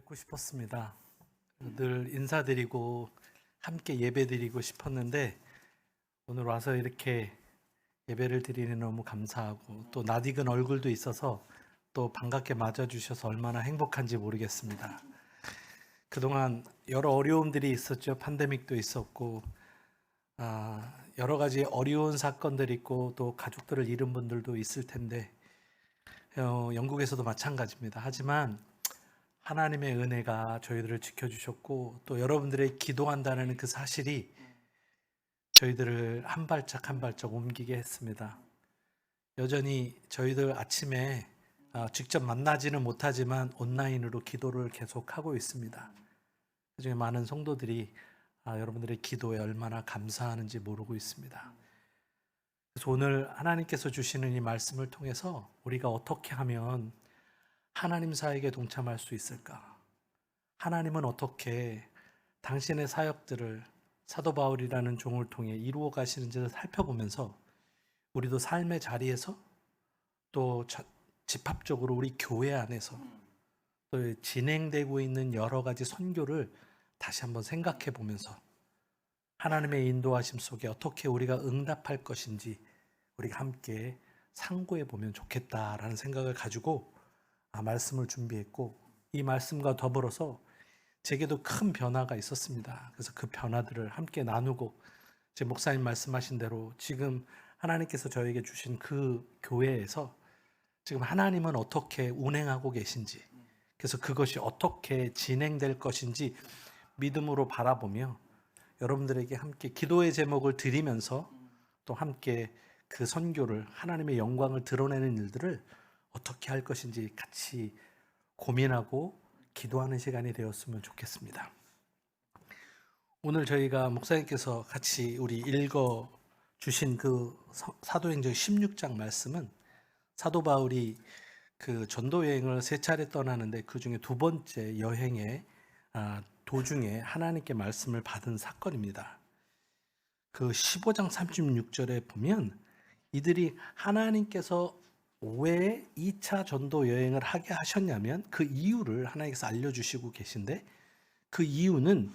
뵙고 싶었습니다. 늘 인사드리고 함께 예배드리고 싶었는데 오늘 와서 이렇게 예배를 드리니 너무 감사하고 또 낯익은 얼굴도 있어서 또 반갑게 맞아주셔서 얼마나 행복한지 모르겠습니다. 그동안 여러 어려움들이 있었죠. 팬데믹도 있었고 여러 가지 어려운 사건들이 있고 또 가족들을 잃은 분들도 있을 텐데 영국에서도 마찬가지입니다. 하지만 하나님의 은혜가 저희들을 지켜주셨고 또 여러분들의 기도한다는 그 사실이 저희들을 한 발짝 한 발짝 옮기게 했습니다. 여전히 저희들 아침에 직접 만나지는 못하지만 온라인으로 기도를 계속하고 있습니다. 그중에 많은 성도들이 여러분들의 기도에 얼마나 감사하는지 모르고 있습니다. 그래서 오늘 하나님께서 주시는 이 말씀을 통해서 우리가 어떻게 하면 하나님 사역에 동참할 수 있을까? 하나님은 어떻게 당신의 사역들을 사도 바울이라는 종을 통해 이루어 가시는지를 살펴보면서 우리도 삶의 자리에서 또 집합적으로 우리 교회 안에서 또 진행되고 있는 여러 가지 선교를 다시 한번 생각해 보면서 하나님의 인도하심 속에 어떻게 우리가 응답할 것인지 우리가 함께 상고해 보면 좋겠다라는 생각을 가지고 말씀을 준비했고 이 말씀과 더불어서 제게도 큰 변화가 있었습니다. 그래서 그 변화들을 함께 나누고 제 목사님 말씀하신 대로 지금 하나님께서 저에게 주신 그 교회에서 지금 하나님은 어떻게 운행하고 계신지 그래서 그것이 어떻게 진행될 것인지 믿음으로 바라보며 여러분들에게 함께 기도의 제목을 드리면서 또 함께 그 선교를 하나님의 영광을 드러내는 일들을 어떻게 할 것인지 같이 고민하고 기도하는 시간이 되었으면 좋겠습니다. 오늘 저희가 목사님께서 같이 우리 읽어 주신 그 사도행전 16장 말씀은 사도 바울이 그 전도 여행을 세 차례 떠나는데 그 중에 두 번째 여행의 도중에 하나님께 말씀을 받은 사건입니다. 그 15장 36절에 보면 이들이 하나님께서 왜 2차 전도 여행을 하게 하셨냐면 그 이유를 하나님께서 알려주시고 계신데 그 이유는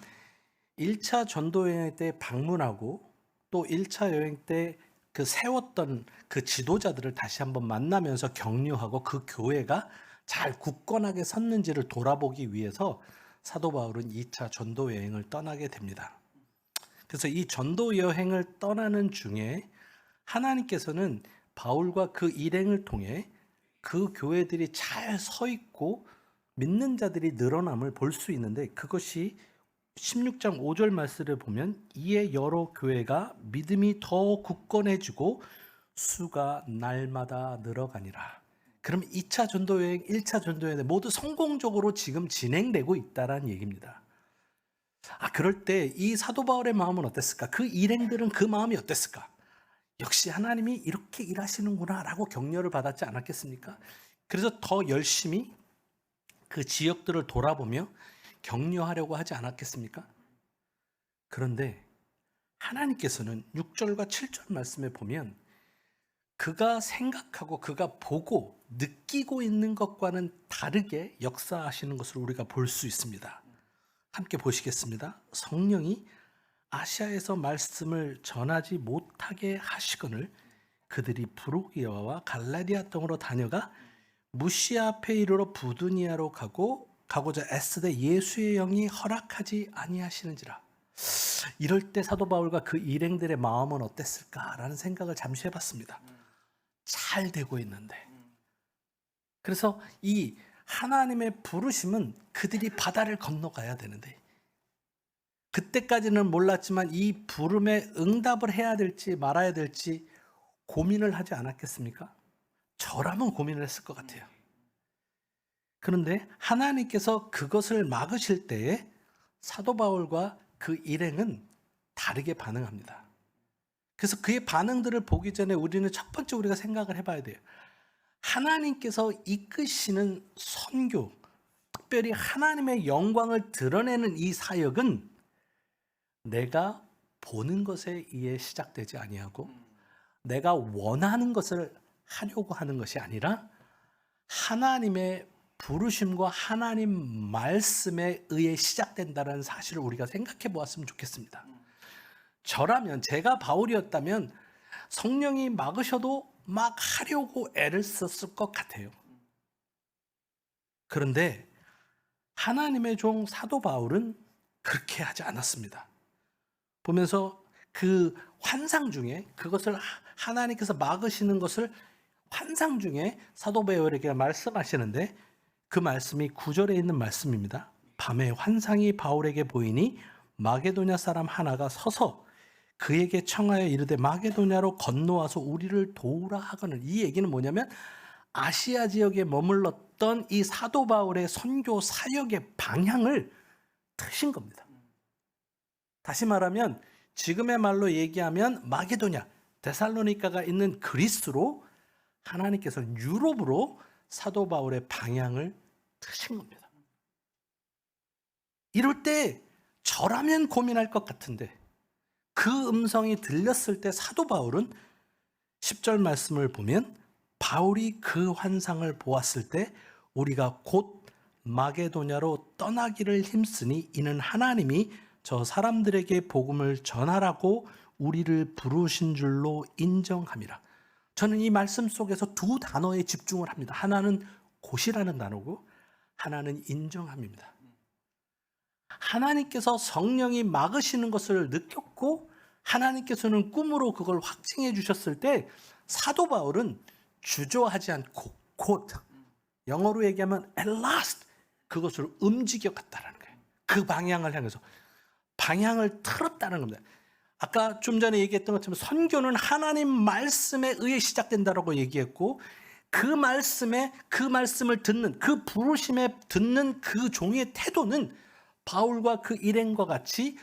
1차 전도 여행 때 방문하고 또 1차 여행 때 그 세웠던 그 지도자들을 다시 한번 만나면서 격려하고 그 교회가 잘 굳건하게 섰는지를 돌아보기 위해서 사도 바울은 2차 전도 여행을 떠나게 됩니다. 그래서 이 전도 여행을 떠나는 중에 하나님께서는 바울과 그 일행을 통해 그 교회들이 잘 서 있고 믿는 자들이 늘어남을 볼 수 있는데 그것이 16장 5절 말씀을 보면 이에 여러 교회가 믿음이 더 굳건해지고 수가 날마다 늘어가니라. 그럼 2차 전도여행, 1차 전도여행 모두 성공적으로 지금 진행되고 있다는 얘기입니다. 그럴 때 이 사도 바울의 마음은 어땠을까? 그 일행들은 그 마음이 어땠을까? 역시 하나님이 이렇게 일하시는구나 라고 격려를 받았지 않았겠습니까? 그래서 더 열심히 그 지역들을 돌아보며 격려하려고 하지 않았겠습니까? 그런데 하나님께서는 6절과 7절 말씀에 보면 그가 생각하고 그가 보고 느끼고 있는 것과는 다르게 역사하시는 것을 우리가 볼 수 있습니다. 함께 보시겠습니다. 성령이 아시아에서 말씀을 전하지 못하게 하시거늘 그들이 부르기아와 갈라디아 땅으로 다녀가 무시아 앞에 이르러 부두니아로 가고자 애쓰되 예수의 영이 허락하지 아니하시는지라. 이럴 때 사도 바울과 그 일행들의 마음은 어땠을까라는 생각을 잠시 해봤습니다. 잘 되고 있는데 그래서 이 하나님의 부르심은 그들이 바다를 건너가야 되는데 그때까지는 몰랐지만 이 부름에 응답을 해야 될지 말아야 될지 고민을 하지 않았겠습니까? 저라면 고민을 했을 것 같아요. 그런데 하나님께서 그것을 막으실 때에 사도 바울과 그 일행은 다르게 반응합니다. 그래서 그의 반응들을 보기 전에 우리는 첫 번째 우리가 생각을 해봐야 돼요. 하나님께서 이끄시는 선교, 특별히 하나님의 영광을 드러내는 이 사역은 내가 보는 것에 의해 시작되지 아니하고 내가 원하는 것을 하려고 하는 것이 아니라 하나님의 부르심과 하나님 말씀에 의해 시작된다는 사실을 우리가 생각해 보았으면 좋겠습니다. 저라면, 제가 바울이었다면 성령이 막으셔도 막 하려고 애를 썼을 것 같아요. 그런데 하나님의 종 사도 바울은 그렇게 하지 않았습니다. 보면서 그 환상 중에 그것을 하나님께서 막으시는 것을 환상 중에 사도 바울에게 말씀하시는데, 그 말씀이 9절에 있는 말씀입니다. 밤에 환상이 바울에게 보이니 마게도냐 사람 하나가 서서 그에게 청하여 이르되 마게도냐로 건너와서 우리를 도우라 하거늘. 이 얘기는 뭐냐면 아시아 지역에 머물렀던 이 사도 바울의 선교 사역의 방향을 트신 겁니다. 다시 말하면 지금의 말로 얘기하면 마게도냐, 데살로니가가 있는 그리스로 하나님께서는 유럽으로 사도 바울의 방향을 트신 겁니다. 이럴 때 저라면 고민할 것 같은데, 그 음성이 들렸을 때 사도 바울은 10절 말씀을 보면 바울이 그 환상을 보았을 때 우리가 곧 마게도냐로 떠나기를 힘쓰니 이는 하나님이 저 사람들에게 복음을 전하라고 우리를 부르신 줄로 인정함이라. 저는 이 말씀 속에서 두 단어에 집중을 합니다. 하나는 곧이라는 단어고 하나는 인정함입니다. 하나님께서 성령이 막으시는 것을 느꼈고 하나님께서는 꿈으로 그걸 확증해 주셨을 때 사도 바울은 주저하지 않고 곧, 영어로 얘기하면 at last, 그것을 움직여 갔다는 거예요. 그 방향을 향해서 방향을 틀었다는 겁니다. 아까 좀 전에 얘기했던 것처럼 선교는 하나님 말씀에 의해 시작된다라고 얘기했고, 그 말씀을 듣는, 그 부르심에 듣는 그 종의 태도는 바울과 그 일행과 같이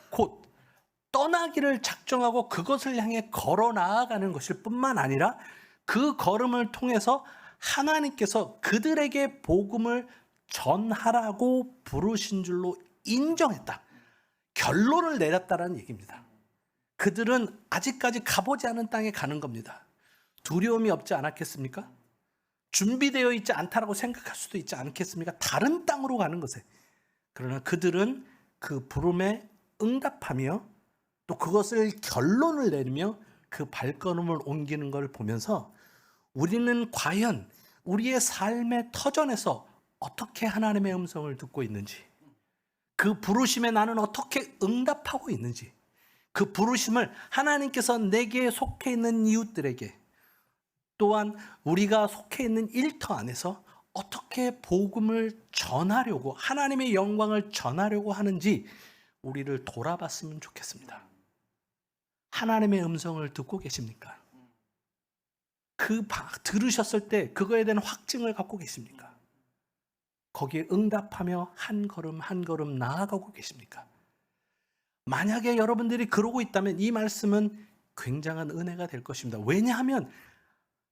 곧 떠나기를 작정하고 그것을 향해 걸어 나아가는 것일 뿐만 아니라 그 걸음을 통해서 하나님께서 그들에게 복음을 전하라고 부르신 줄로 인정했다. 결론을 내렸다는 얘기입니다. 그들은 아직까지 가보지 않은 땅에 가는 겁니다. 두려움이 없지 않았겠습니까? 준비되어 있지 않다라고 생각할 수도 있지 않겠습니까? 다른 땅으로 가는 것에. 그러나 그들은 그 부름에 응답하며 또 그것을 결론을 내리며 그 발걸음을 옮기는 걸 보면서 우리는 과연 우리의 삶의 터전에서 어떻게 하나님의 음성을 듣고 있는지, 그 부르심에 나는 어떻게 응답하고 있는지, 그 부르심을 하나님께서 내게 속해 있는 이웃들에게, 또한 우리가 속해 있는 일터 안에서 어떻게 복음을 전하려고, 하나님의 영광을 전하려고 하는지 우리를 돌아봤으면 좋겠습니다. 하나님의 음성을 듣고 계십니까? 들으셨을 때 그거에 대한 확증을 갖고 계십니까? 거기에 응답하며 한 걸음 한 걸음 나아가고 계십니까? 만약에 여러분들이 그러고 있다면 이 말씀은 굉장한 은혜가 될 것입니다. 왜냐하면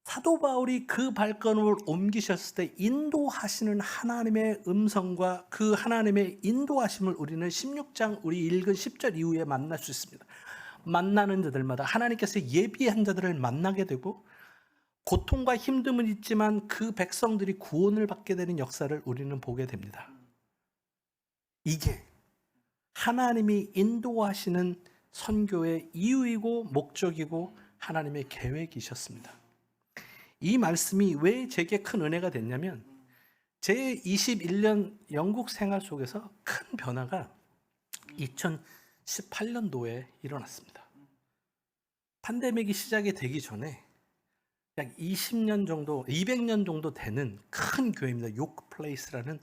사도 바울이 그 발걸음을 옮기셨을 때 인도하시는 하나님의 음성과 그 하나님의 인도하심을 우리는 16장 우리 읽은 10절 이후에 만날 수 있습니다. 만나는 자들마다 하나님께서 예비한 자들을 만나게 되고 고통과 힘듦은 있지만 그 백성들이 구원을 받게 되는 역사를 우리는 보게 됩니다. 이게 하나님이 인도하시는 선교의 이유이고 목적이고 하나님의 계획이셨습니다. 이 말씀이 왜 제게 큰 은혜가 됐냐면 제 21년 영국 생활 속에서 큰 변화가 2018년도에 일어났습니다. 팬데믹이 시작이 되기 전에 약 20년 정도, 200년 정도 되는 큰 교회입니다. 요크 플레이스라는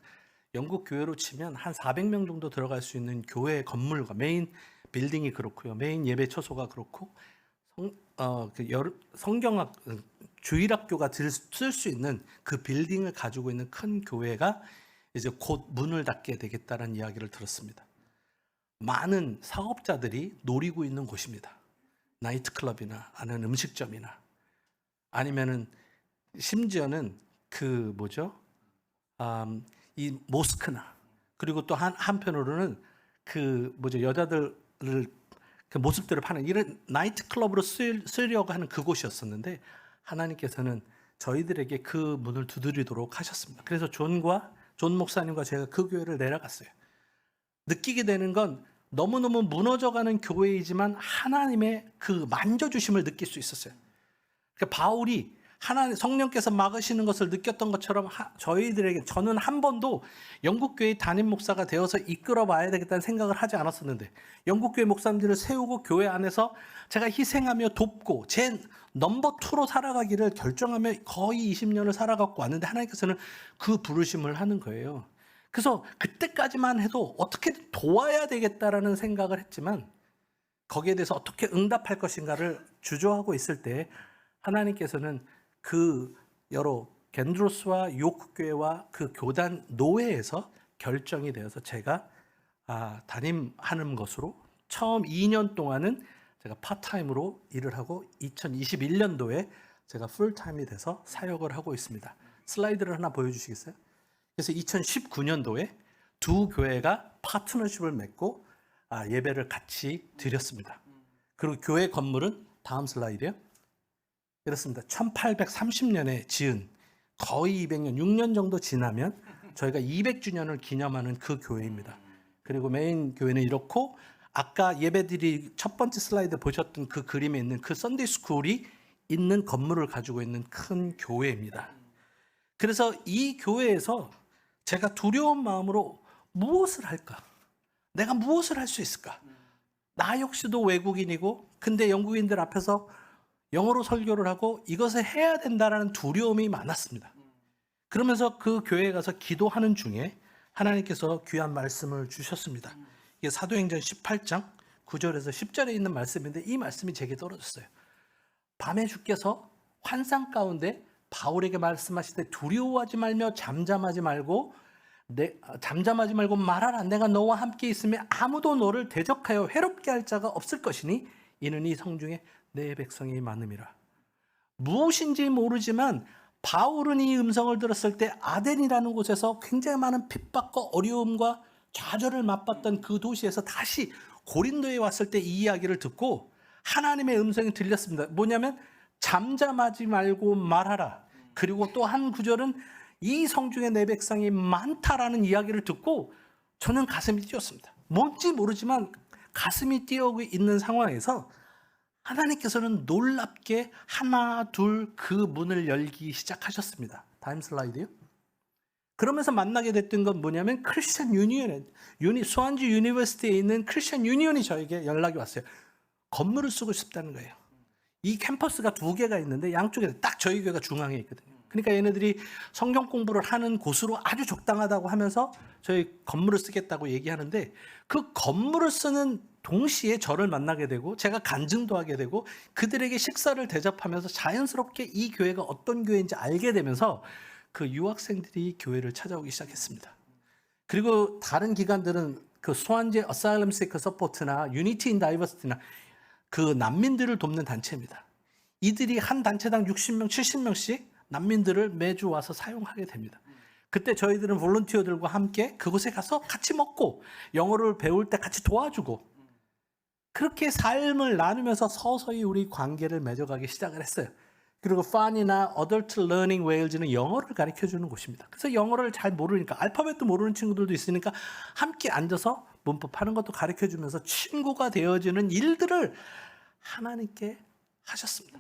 영국 교회로 치면 한 400명 정도 들어갈 수 있는 교회 건물과 메인 빌딩이 그렇고요. 메인 예배 처소가 그렇고 성경학 주일학교가 쓸 수 있는 그 빌딩을 가지고 있는 큰 교회가 이제 곧 문을 닫게 되겠다는 이야기를 들었습니다. 많은 사업자들이 노리고 있는 곳입니다. 나이트클럽이나 아니면 음식점이나 아니면은 심지어는 이 모스크나 그리고 또 한편으로는 여자들을 그 모습들을 파는 이런 나이트클럽으로 쓰려고 하는 그곳이었었는데 하나님께서는 저희들에게 그 문을 두드리도록 하셨습니다. 그래서 존 목사님과 제가 그 교회를 내려갔어요. 느끼게 되는 건 너무너무 무너져가는 교회이지만 하나님의 그 만져주심을 느낄 수 있었어요. 그러니까 바울이 하나님 성령께서 막으시는 것을 느꼈던 것처럼 저희들에게, 저는 한 번도 영국교회 담임 목사가 되어서 이끌어 봐야 되겠다는 생각을 하지 않았었는데, 영국교회 목사님들을 세우고 교회 안에서 제가 희생하며 돕고 제 넘버 2로 살아가기를 결정하며 거의 20년을 살아갖고 왔는데, 하나님께서는 그 부르심을 하는 거예요. 그래서 그때까지만 해도 어떻게 도와야 되겠다라는 생각을 했지만, 거기에 대해서 어떻게 응답할 것인가를 주저하고 있을 때 하나님께서는 그 여러 겐드로스와 요크교회와 그 교단 노회에서 결정이 되어서 제가 담임하는 것으로 처음 2년 동안은 제가 파트타임으로 일을 하고 2021년도에 제가 풀타임이 돼서 사역을 하고 있습니다. 슬라이드를 하나 보여주시겠어요? 그래서 2019년도에 두 교회가 파트너십을 맺고 예배를 같이 드렸습니다. 그리고 교회 건물은 다음 슬라이드요. 그렇습니다. 1830년에 지은, 거의 200년, 6년 정도 지나면 저희가 200주년을 기념하는 그 교회입니다. 그리고 메인 교회는 이렇고, 아까 예배들이 첫 번째 슬라이드 보셨던 그 그림에 있는 그 썬데이 스쿨이 있는 건물을 가지고 있는 큰 교회입니다. 그래서 이 교회에서 제가 두려운 마음으로 무엇을 할까? 내가 무엇을 할 수 있을까? 나 역시도 외국인이고, 근데 영국인들 앞에서 영어로 설교를 하고 이것을 해야 된다라는 두려움이 많았습니다. 그러면서 그 교회에 가서 기도하는 중에 하나님께서 귀한 말씀을 주셨습니다. 이게 사도행전 18장 9절에서 10절에 있는 말씀인데, 이 말씀이 제게 떨어졌어요. 밤에 주께서 환상 가운데 바울에게 말씀하시되 두려워하지 말며 잠잠하지 말고 말하라. 내가 너와 함께 있으며 아무도 너를 대적하여 해롭게 할 자가 없을 것이니 이는 이 성중에 내 백성이 많음이라. 무엇인지 모르지만 바울은 이 음성을 들었을 때 아덴이라는 곳에서 굉장히 많은 핍박과 어려움과 좌절을 맛봤던 그 도시에서 다시 고린도에 왔을 때 이 이야기를 듣고 하나님의 음성이 들렸습니다. 뭐냐면 잠잠하지 말고 말하라. 그리고 또 한 구절은 이 성중에 내 백성이 많다라는 이야기를 듣고 저는 가슴이 뛰었습니다. 뭔지 모르지만 가슴이 뛰어오고 있는 상황에서 하나님께서는 놀랍게 하나 둘 그 문을 열기 시작하셨습니다. 다음 슬라이드요. 그러면서 만나게 됐던 건 뭐냐면 크리스천 수완지 유니버시티에 있는 크리스천 유니온이 저에게 연락이 왔어요. 건물을 쓰고 싶다는 거예요. 이 캠퍼스가 2개가 있는데 양쪽에 딱 저희 교회가 중앙에 있거든요. 그러니까 얘네들이 성경 공부를 하는 곳으로 아주 적당하다고 하면서 저희 건물을 쓰겠다고 얘기하는데, 그 건물을 쓰는 동시에 저를 만나게 되고 제가 간증도 하게 되고 그들에게 식사를 대접하면서 자연스럽게 이 교회가 어떤 교회인지 알게 되면서 그 유학생들이 교회를 찾아오기 시작했습니다. 그리고 다른 기관들은 그 수완지 어사일럼 시커 서포트나 유니티 인 다이버시티나 그 난민들을 돕는 단체입니다. 이들이 한 단체당 60명, 70명씩 난민들을 매주 와서 사용하게 됩니다. 그때 저희들은 볼런티어들과 함께 그곳에 가서 같이 먹고 영어를 배울 때 같이 도와주고, 그렇게 삶을 나누면서 서서히 우리 관계를 맺어가기 시작을 했어요. 그리고 FUN이나 Adult Learning Wales는 영어를 가르쳐주는 곳입니다. 그래서 영어를 잘 모르니까, 알파벳도 모르는 친구들도 있으니까 함께 앉아서 문법하는 것도 가르쳐주면서 친구가 되어지는 일들을 하나님께 하셨습니다.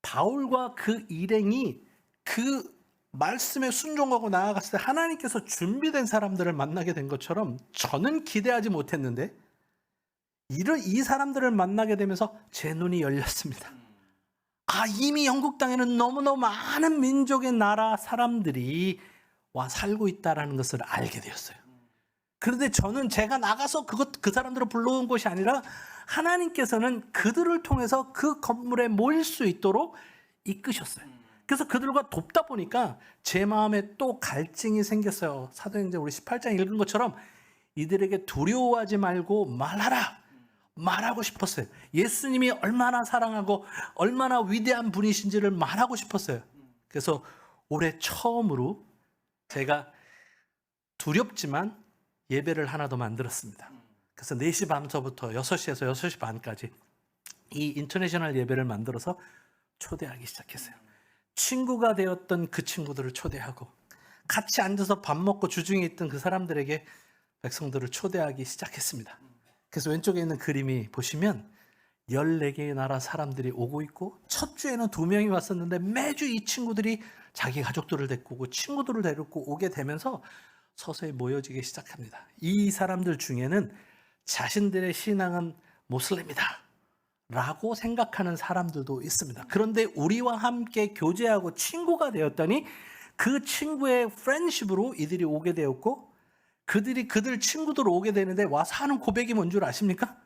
바울과 그 일행이 그 말씀에 순종하고 나아갔을 때 하나님께서 준비된 사람들을 만나게 된 것처럼 저는 기대하지 못했는데 이 사람들을 만나게 되면서 제 눈이 열렸습니다. 이미 영국 땅에는 너무너무 많은 민족의 나라 사람들이 와 살고 있다는 것을 알게 되었어요. 그런데 저는 제가 나가서 그 사람들을 불러온 것이 아니라 하나님께서는 그들을 통해서 그 건물에 모일 수 있도록 이끄셨어요. 그래서 그들과 돕다 보니까 제 마음에 또 갈증이 생겼어요. 사도행전 우리 18장 읽은 것처럼 이들에게 두려워하지 말고 말하고 싶었어요. 예수님이 얼마나 사랑하고 얼마나 위대한 분이신지를 말하고 싶었어요. 그래서 올해 처음으로 제가 두렵지만 예배를 하나 더 만들었습니다. 그래서 4시 반서부터 6시에서 6시 반까지 이 인터내셔널 예배를 만들어서 초대하기 시작했어요. 친구가 되었던 그 친구들을 초대하고 같이 앉아서 밥 먹고 주중에 있던 그 사람들에게 백성들을 초대하기 시작했습니다. 그래서 왼쪽에 있는 그림이 보시면 14개의 나라 사람들이 오고 있고 첫 주에는 2명이 왔었는데 매주 이 친구들이 자기 가족들을 데리고 오고 친구들을 데리고 오게 되면서 서서히 모여지기 시작합니다. 이 사람들 중에는 자신들의 신앙은 모슬림이다 라고 생각하는 사람들도 있습니다. 그런데 우리와 함께 교제하고 친구가 되었더니 그 친구의 프렌십으로 이들이 오게 되었고 그들이 그들 친구들 오게 되는데 와서 하는 고백이 뭔 줄 아십니까?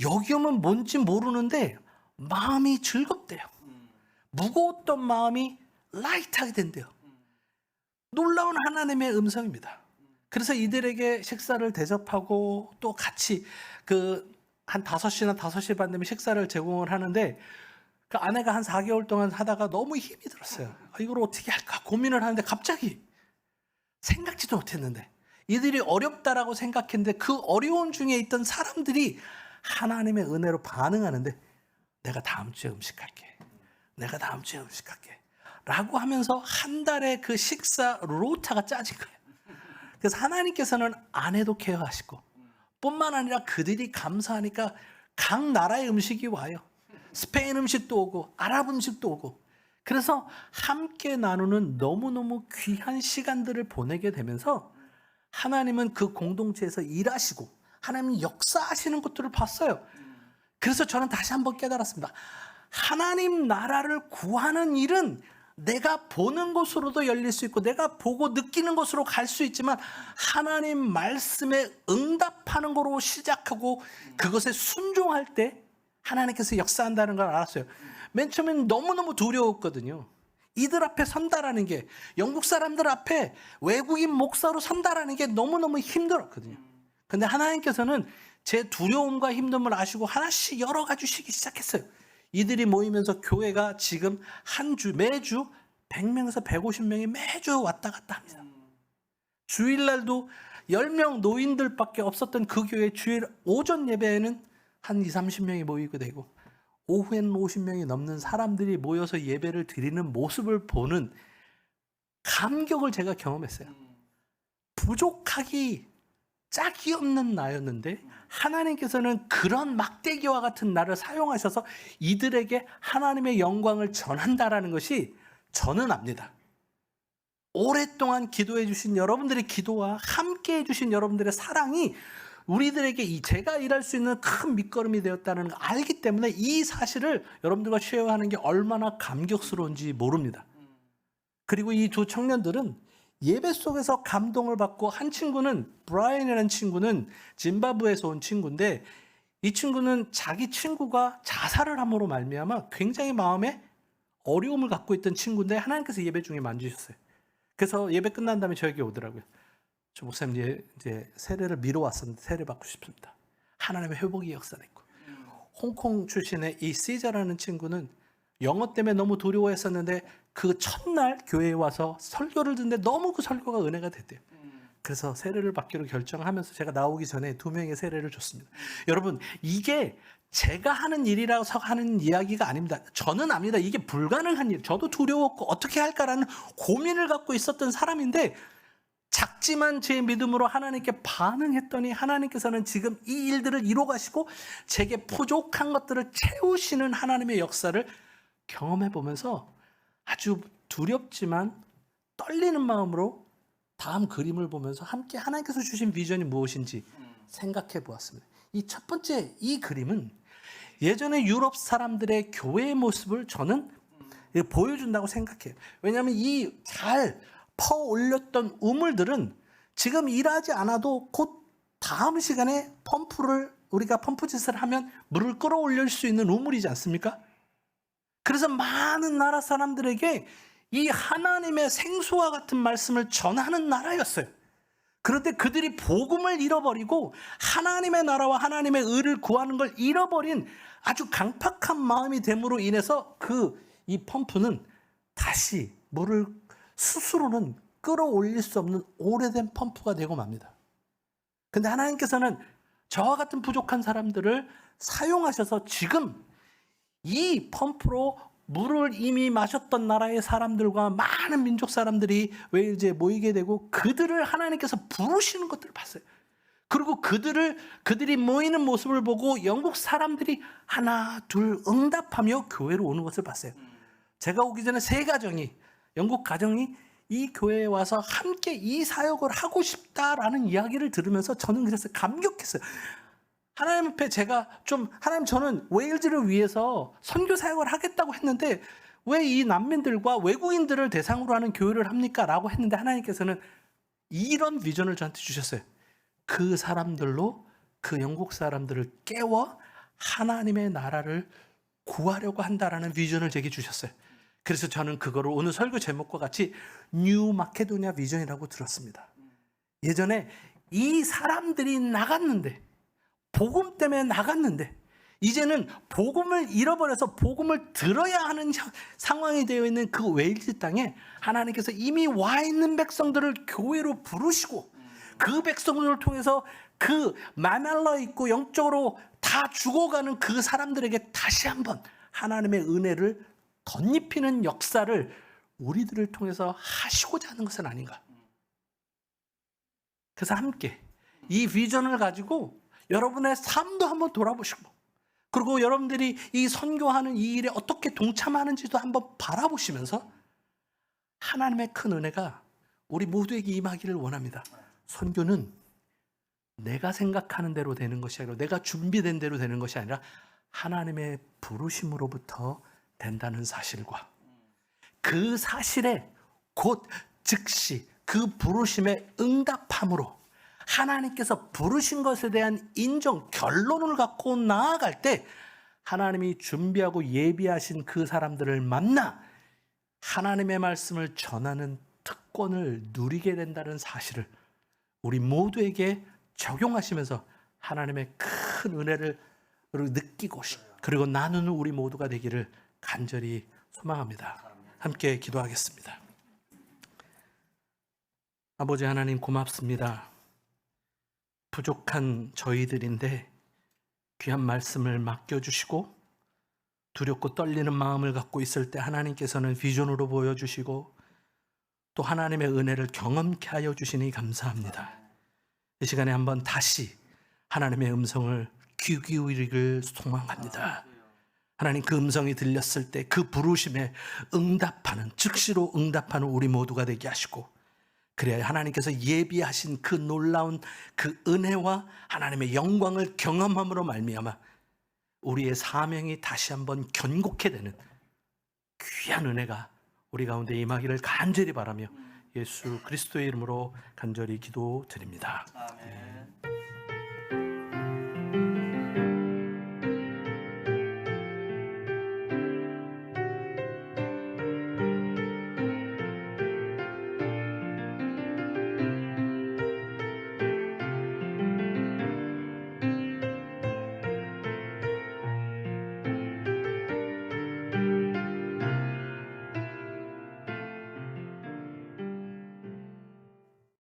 여기 오면 뭔지 모르는데 마음이 즐겁대요. 무거웠던 마음이 라이트하게 된대요. 놀라운 하나님의 음성입니다. 그래서 이들에게 식사를 대접하고 또 같이 한 5시나 5시 반 되면 식사를 제공을 하는데 그 아내가 한 4개월 동안 하다가 너무 힘이 들었어요. 이걸 어떻게 할까 고민을 하는데 갑자기 생각지도 못했는데 이들이 어렵다라고 생각했는데 그 어려운 중에 있던 사람들이 하나님의 은혜로 반응하는데 내가 다음 주에 음식할게. 내가 다음 주에 음식할게. 라고 하면서 한 달에 그 식사 로타가 짜진 거예요. 그래서 하나님께서는 아내도 케어하시고 뿐만 아니라 그들이 감사하니까 각 나라의 음식이 와요. 스페인 음식도 오고 아랍 음식도 오고 그래서 함께 나누는 너무너무 귀한 시간들을 보내게 되면서 하나님은 그 공동체에서 일하시고 하나님이 역사하시는 것들을 봤어요. 그래서 저는 다시 한번 깨달았습니다. 하나님 나라를 구하는 일은 내가 보는 곳으로도 열릴 수 있고 내가 보고 느끼는 곳으로 갈 수 있지만 하나님 말씀에 응답하는 거로 시작하고 그것에 순종할 때 하나님께서 역사한다는 걸 알았어요. 맨 처음엔 너무너무 두려웠거든요. 이들 앞에 선다라는 게 영국 사람들 앞에 외국인 목사로 선다라는 게 너무너무 힘들었거든요. 근데 하나님께서는 제 두려움과 힘듦을 아시고 하나씩 열어가 주시기 시작했어요. 이들이 모이면서 교회가 지금 매주 100명에서 150명이 매주 왔다 갔다 합니다. 주일날도 10명 노인들밖에 없었던 그 교회 주일 오전 예배에는 한 20, 30명이 모이게 되고 오후에는 50명이 넘는 사람들이 모여서 예배를 드리는 모습을 보는 감격을 제가 경험했어요. 부족하기 짝이 없는 나였는데 하나님께서는 그런 막대기와 같은 나를 사용하셔서 이들에게 하나님의 영광을 전한다라는 것이 저는 압니다. 오랫동안 기도해 주신 여러분들의 기도와 함께 해 주신 여러분들의 사랑이 우리들에게 제가 일할 수 있는 큰 밑거름이 되었다는 걸 알기 때문에 이 사실을 여러분들과 쉐어하는 게 얼마나 감격스러운지 모릅니다. 그리고 이 두 청년들은 예배 속에서 감동을 받고 한 친구는 브라이언이라는 친구는 짐바브웨에서 온 친구인데 이 친구는 자기 친구가 자살을 함으로 말미암아 굉장히 마음에 어려움을 갖고 있던 친구인데 하나님께서 예배 중에 만지셨어요. 그래서 예배 끝난 다음에 저에게 오더라고요. 저 목사님 이제 세례를 미뤄왔었는데 세례 받고 싶습니다. 하나님의 회복의 역사가 있고 홍콩 출신의 이 시자라는 친구는 영어 때문에 너무 두려워했었는데 그 첫날 교회에 와서 설교를 듣는데 너무 그 설교가 은혜가 됐대요. 그래서 세례를 받기로 결정하면서 제가 나오기 전에 2명의 세례를 줬습니다. 여러분 이게 제가 하는 일이라서 하는 이야기가 아닙니다. 저는 압니다. 이게 불가능한 일. 저도 두려웠고 어떻게 할까라는 고민을 갖고 있었던 사람인데 작지만 제 믿음으로 하나님께 반응했더니 하나님께서는 지금 이 일들을 이루어 가시고 제게 부족한 것들을 채우시는 하나님의 역사를 경험해 보면서 아주 두렵지만 떨리는 마음으로 다음 그림을 보면서 함께 하나님께서 주신 비전이 무엇인지 생각해 보았습니다. 이 첫 번째 이 그림은 예전에 유럽 사람들의 교회의 모습을 저는 보여준다고 생각해요. 왜냐하면 이 잘 퍼 올렸던 우물들은 지금 일하지 않아도 곧 다음 시간에 우리가 펌프짓을 하면 물을 끌어올릴 수 있는 우물이지 않습니까? 그래서 많은 나라 사람들에게 이 하나님의 생수와 같은 말씀을 전하는 나라였어요. 그런데 그들이 복음을 잃어버리고 하나님의 나라와 하나님의 의를 구하는 걸 잃어버린 아주 강팍한 마음이 됨으로 인해서 이 펌프는 다시 물을 스스로는 끌어올릴 수 없는 오래된 펌프가 되고 맙니다. 근데 하나님께서는 저와 같은 부족한 사람들을 사용하셔서 지금 이 펌프로 물을 이미 마셨던 나라의 사람들과 많은 민족 사람들이 웨일즈에 모이게 되고 그들을 하나님께서 부르시는 것들을 봤어요. 그리고 그들이 모이는 모습을 보고 영국 사람들이 하나 둘 응답하며 교회로 오는 것을 봤어요. 제가 오기 전에 영국 가정이 이 교회에 와서 함께 이 사역을 하고 싶다라는 이야기를 들으면서 저는 그래서 감격했어요. 하나님 앞에 하나님, 저는 웨일즈를 위해서 선교 사역을 하겠다고 했는데 왜 이 난민들과 외국인들을 대상으로 하는 교회를 합니까? 라고 했는데 하나님께서는 이런 비전을 저한테 주셨어요. 그 사람들로 그 영국 사람들을 깨워 하나님의 나라를 구하려고 한다라는 비전을 제게 주셨어요. 그래서 저는 그거를 오늘 설교 제목과 같이 뉴 마케도니아 비전이라고 들었습니다. 예전에 이 사람들이 나갔는데, 복음 때문에 나갔는데, 이제는 복음을 잃어버려서 복음을 들어야 하는 상황이 되어 있는 그 웨일즈 땅에 하나님께서 이미 와 있는 백성들을 교회로 부르시고 그 백성들을 통해서 그 마멜러 있고 영적으로 다 죽어가는 그 사람들에게 다시 한번 하나님의 은혜를 덧입히는 역사를 우리들을 통해서 하시고자 하는 것은 아닌가. 그래서 함께 이 비전을 가지고 여러분의 삶도 한번 돌아보시고, 그리고 여러분들이 이 선교하는 이 일에 어떻게 동참하는지도 한번 바라보시면서 하나님의 큰 은혜가 우리 모두에게 임하기를 원합니다. 선교는 내가 생각하는 대로 되는 것이 아니라, 내가 준비된 대로 되는 것이 아니라 하나님의 부르심으로부터 된다는 사실과 그 사실에 곧 즉시 그 부르심에 응답함으로 하나님께서 부르신 것에 대한 인정, 결론을 갖고 나아갈 때 하나님이 준비하고 예비하신 그 사람들을 만나 하나님의 말씀을 전하는 특권을 누리게 된다는 사실을 우리 모두에게 적용하시면서 하나님의 큰 은혜를 느끼고 그리고 나누는 우리 모두가 되기를 간절히 소망합니다. 함께 기도하겠습니다. 아버지 하나님, 고맙습니다. 부족한 저희들인데 귀한 말씀을 맡겨주시고 두렵고 떨리는 마음을 갖고 있을 때 하나님께서는 비전으로 보여주시고 또 하나님의 은혜를 경험케 하여 주시니 감사합니다. 이 시간에 한번 다시 하나님의 음성을 귀 기울이기를 소망합니다. 하나님, 그 음성이 들렸을 때 그 부르심에 응답하는, 즉시로 응답하는 우리 모두가 되게 하시고, 그래야 하나님께서 예비하신 그 놀라운 그 은혜와 하나님의 영광을 경험함으로 말미암아 우리의 사명이 다시 한번 견고케 되는 귀한 은혜가 우리 가운데 임하기를 간절히 바라며 예수 그리스도의 이름으로 간절히 기도드립니다.